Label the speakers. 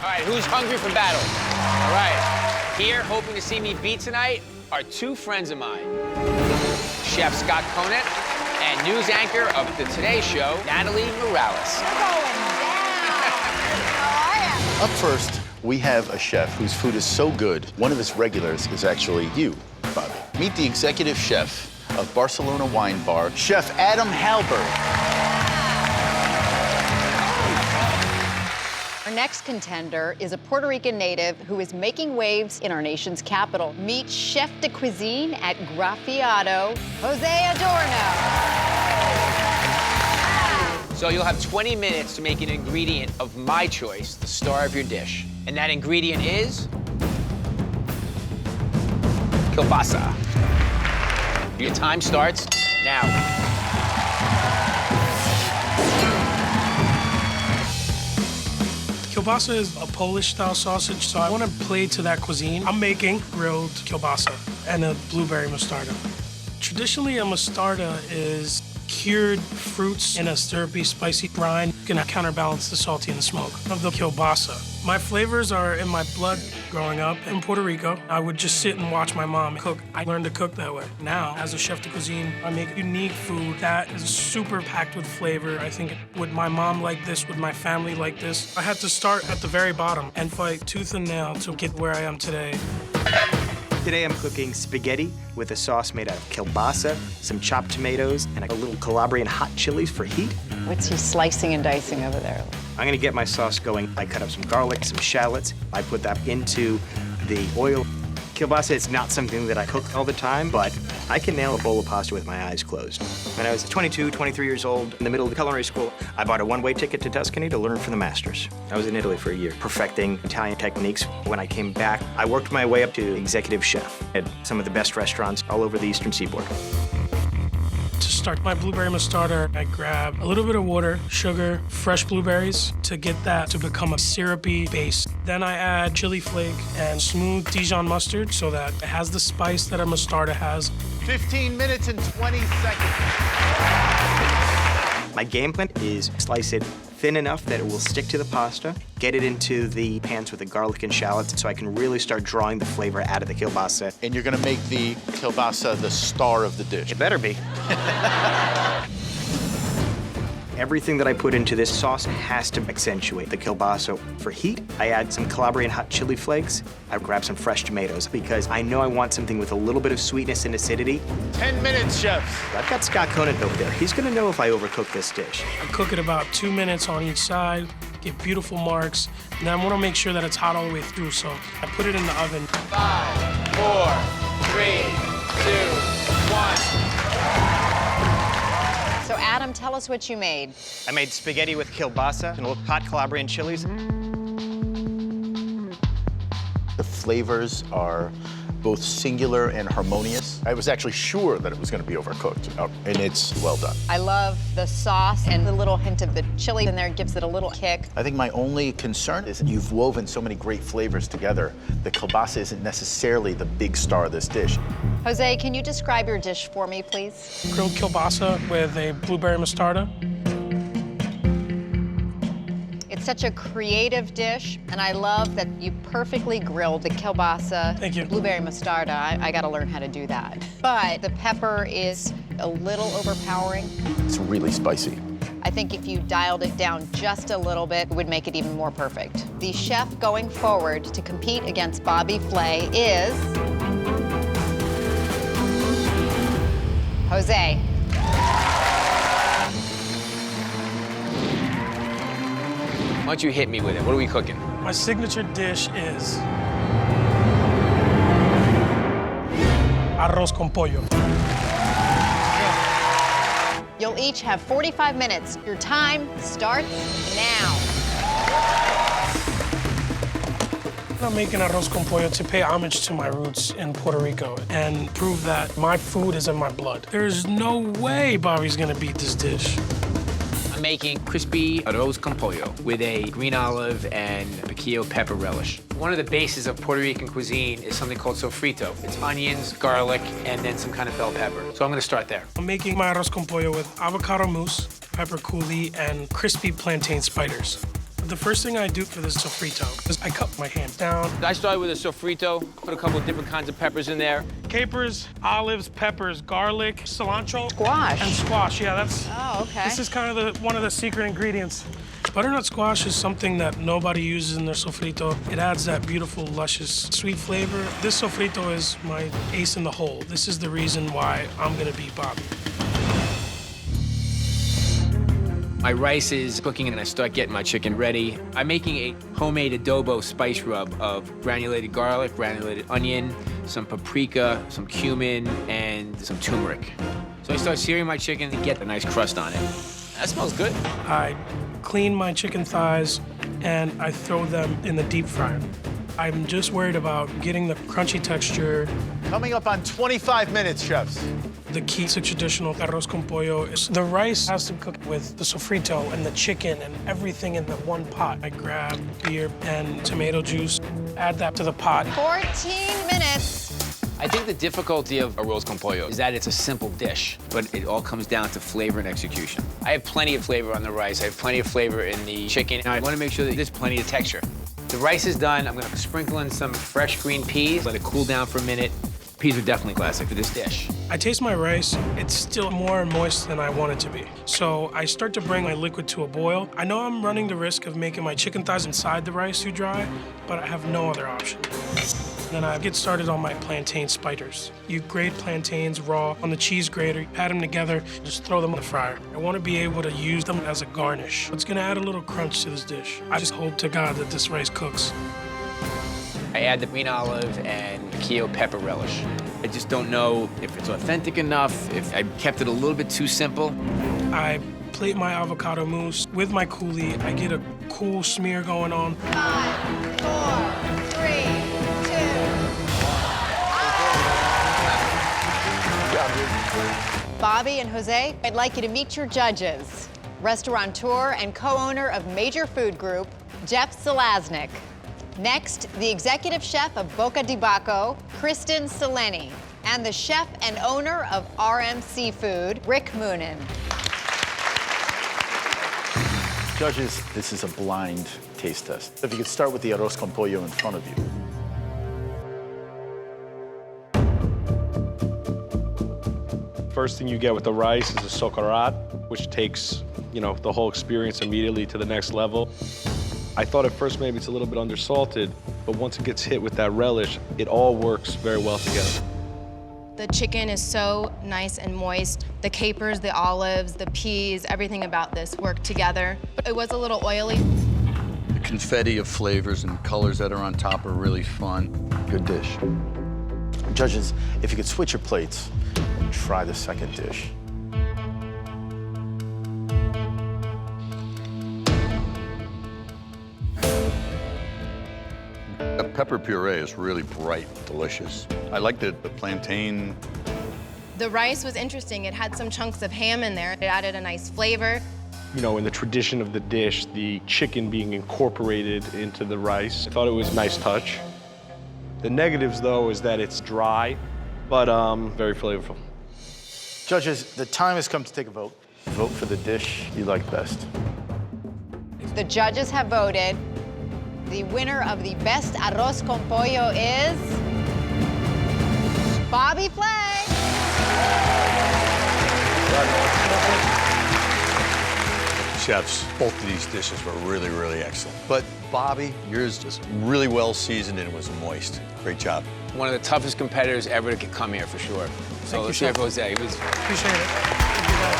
Speaker 1: All right, who's hungry for battle? All right, here, hoping to see me beat tonight, are two friends of mine. Chef Scott Conant and news anchor of the Today Show, Natalie Morales.
Speaker 2: You're going down. How are you?
Speaker 3: Up first, we have a chef whose food is so good, one of his regulars is actually you, Bobby. Meet the executive chef of Barcelona Wine Bar, Chef Adam Halberg.
Speaker 2: Our next contender is a Puerto Rican native who is making waves in our nation's capital. Meet Chef de Cuisine at Graffiato, Jose Adorno.
Speaker 1: So you'll have 20 minutes to make an ingredient of my choice, the star of your dish. And that ingredient is kielbasa. Your time starts now.
Speaker 4: Kielbasa is a Polish-style sausage, so I want to play to that cuisine. I'm making grilled kielbasa and a blueberry mostarda. Traditionally, a mostarda is cured fruits in a syrupy, spicy brine. Gonna counterbalance the salty and the smoke of the kielbasa. My flavors are in my blood growing up in Puerto Rico. I would just sit and watch my mom cook. I learned to cook that way. Now, as a chef de cuisine, I make unique food that is super packed with flavor. I think, would my mom like this? Would my family like this? I had to start at the very bottom and fight tooth and nail to get where I am today.
Speaker 5: Today I'm cooking spaghetti with a sauce made out of kielbasa, some chopped tomatoes, and a little Calabrian hot chilies for heat.
Speaker 2: What's he slicing and dicing over there?
Speaker 5: I'm gonna get my sauce going. I cut up some garlic, some shallots. I put that into the oil. Kielbasa is not something that I cook all the time, but I can nail a bowl of pasta with my eyes closed. When I was 22, 23 years old, in the middle of the culinary school, I bought a one-way ticket to Tuscany to learn from the masters. I was in Italy for a year, perfecting Italian techniques. When I came back, I worked my way up to executive chef at some of the best restaurants all over the Eastern Seaboard.
Speaker 4: To start my blueberry mostarda, I grab a little bit of water, sugar, fresh blueberries to get that to become a syrupy base. Then I add chili flake and smooth Dijon mustard so that it has the spice that a mostarda has.
Speaker 3: 15 minutes and 20 seconds.
Speaker 5: My game plan is slice it thin enough that it will stick to the pasta, get it into the pans with the garlic and shallots so I can really start drawing the flavor out of the kielbasa.
Speaker 3: And you're gonna make the kielbasa the star of the dish.
Speaker 5: It better be. Everything that I put into this sauce has to accentuate the kielbasa. For heat, I add some Calabrian hot chili flakes. I grab some fresh tomatoes because I know I want something with a little bit of sweetness and acidity.
Speaker 3: 10 minutes, chefs.
Speaker 5: I've got Scott Conant over there. He's gonna know if I overcook this dish.
Speaker 4: I cook it about 2 minutes on each side, get beautiful marks, and then I want to make sure that it's hot all the way through, so I put it in the oven.
Speaker 1: 5, 4, 3, 2, 1.
Speaker 2: So Adam, tell us what you made.
Speaker 5: I made spaghetti with kielbasa and a little hot Calabrian chilies.
Speaker 3: The flavors are both singular and harmonious. I was actually sure that it was gonna be overcooked, and it's well done.
Speaker 2: I love the sauce and the little hint of the chili in there gives it a little kick.
Speaker 3: I think my only concern is that you've woven so many great flavors together. The kielbasa isn't necessarily the big star of this dish.
Speaker 2: Jose, can you describe your dish for me, please?
Speaker 4: Grilled kielbasa with a blueberry mostarda.
Speaker 2: It's such a creative dish, and I love that you perfectly grilled the kielbasa.
Speaker 4: Thank you.
Speaker 2: Blueberry mostarda. I gotta learn how to do that. But the pepper is a little overpowering.
Speaker 3: It's really spicy.
Speaker 2: I think if you dialed it down just a little bit, it would make it even more perfect. The chef going forward to compete against Bobby Flay is Jose.
Speaker 1: Why don't you hit me with it? What are we cooking?
Speaker 4: My signature dish is Arroz con Pollo.
Speaker 2: You'll each have 45 minutes. Your time starts now.
Speaker 4: I'm making arroz con pollo to pay homage to my roots in Puerto Rico and prove that my food is in my blood. There's no way Bobby's gonna beat this dish.
Speaker 1: I'm making crispy arroz con pollo with a green olive and piquillo pepper relish. One of the bases of Puerto Rican cuisine is something called sofrito. It's onions, garlic, and then some kind of bell pepper. So I'm gonna start there.
Speaker 4: I'm making my arroz con pollo with avocado mousse, pepper coulis, and crispy plantain spiders. The first thing I do for this sofrito is I cut my ham down.
Speaker 1: I started with a sofrito, put a couple of different kinds of peppers in there.
Speaker 4: Capers, olives, peppers, garlic, cilantro.
Speaker 2: Squash.
Speaker 4: And squash, yeah, that's...
Speaker 2: Oh, okay.
Speaker 4: This is kind of one of the secret ingredients. Butternut squash is something that nobody uses in their sofrito. It adds that beautiful, luscious, sweet flavor. This sofrito is my ace in the hole. This is the reason why I'm gonna beat Bobby.
Speaker 1: My rice is cooking and I start getting my chicken ready. I'm making a homemade adobo spice rub of granulated garlic, granulated onion, some paprika, some cumin, and some turmeric. So I start searing my chicken to get a nice crust on it. That smells good.
Speaker 4: I clean my chicken thighs and I throw them in the deep fryer. I'm just worried about getting the crunchy texture.
Speaker 3: Coming up on 25 minutes, chefs.
Speaker 4: The key to traditional arroz con pollo is the rice has to cook with the sofrito and the chicken and everything in the one pot. I grab beer and tomato juice, add that to the pot.
Speaker 2: 14 minutes.
Speaker 1: I think the difficulty of arroz con pollo is that it's a simple dish, but it all comes down to flavor and execution. I have plenty of flavor on the rice. I have plenty of flavor in the chicken. And I want to make sure that there's plenty of texture. The rice is done. I'm going to sprinkle in some fresh green peas, let it cool down for a minute. Peas are definitely classic for this dish.
Speaker 4: I taste my rice, it's still more moist than I want it to be. So I start to bring my liquid to a boil. I know I'm running the risk of making my chicken thighs inside the rice too dry, but I have no other option. Then I get started on my plantain spiders. You grate plantains raw on the cheese grater, add them together, just throw them in the fryer. I want to be able to use them as a garnish. It's gonna add a little crunch to this dish. I just hope to God that this rice cooks.
Speaker 1: I add the green olive and piquillo pepper relish. I just don't know if it's authentic enough, if I kept it a little bit too simple.
Speaker 4: I plate my avocado mousse with my coulis. I get a cool smear going on.
Speaker 2: 5, 4, 3, 2. Bobby and Jose, I'd like you to meet your judges. Restaurateur and co-owner of Major Food Group, Jeff Zelaznik. Next, the executive chef of Boca di Bacco, Kristen Seleni, and the chef and owner of RM Seafood, Rick Moonen.
Speaker 3: Judges, this is a blind taste test. If you could start with the arroz con pollo in front of you.
Speaker 6: First thing you get with the rice is a socarat, which takes, the whole experience immediately to the next level. I thought at first maybe it's a little bit undersalted, but once it gets hit with that relish, it all works very well together.
Speaker 7: The chicken is so nice and moist. The capers, the olives, the peas, everything about this worked together. It was a little oily.
Speaker 8: The confetti of flavors and colors that are on top are really fun.
Speaker 3: Good dish. Judges, if you could switch your plates and try the second dish.
Speaker 8: The pepper puree is really bright, delicious. I like the plantain.
Speaker 7: The rice was interesting. It had some chunks of ham in there. It added a nice flavor.
Speaker 6: In the tradition of the dish, the chicken being incorporated into the rice, I thought it was a nice touch. The negatives, though, is that it's dry, but very flavorful.
Speaker 3: Judges, the time has come to take a vote. Vote for the dish you like best.
Speaker 2: The judges have voted. The winner of the best arroz con pollo is Bobby Flay.
Speaker 9: Chefs, both of these dishes were really, really excellent. But Bobby, yours just really well seasoned and it was moist. Great job.
Speaker 1: One of the toughest competitors ever to come here, for sure. So, Chef Jose, it was...
Speaker 4: Appreciate it. Thank you, guys.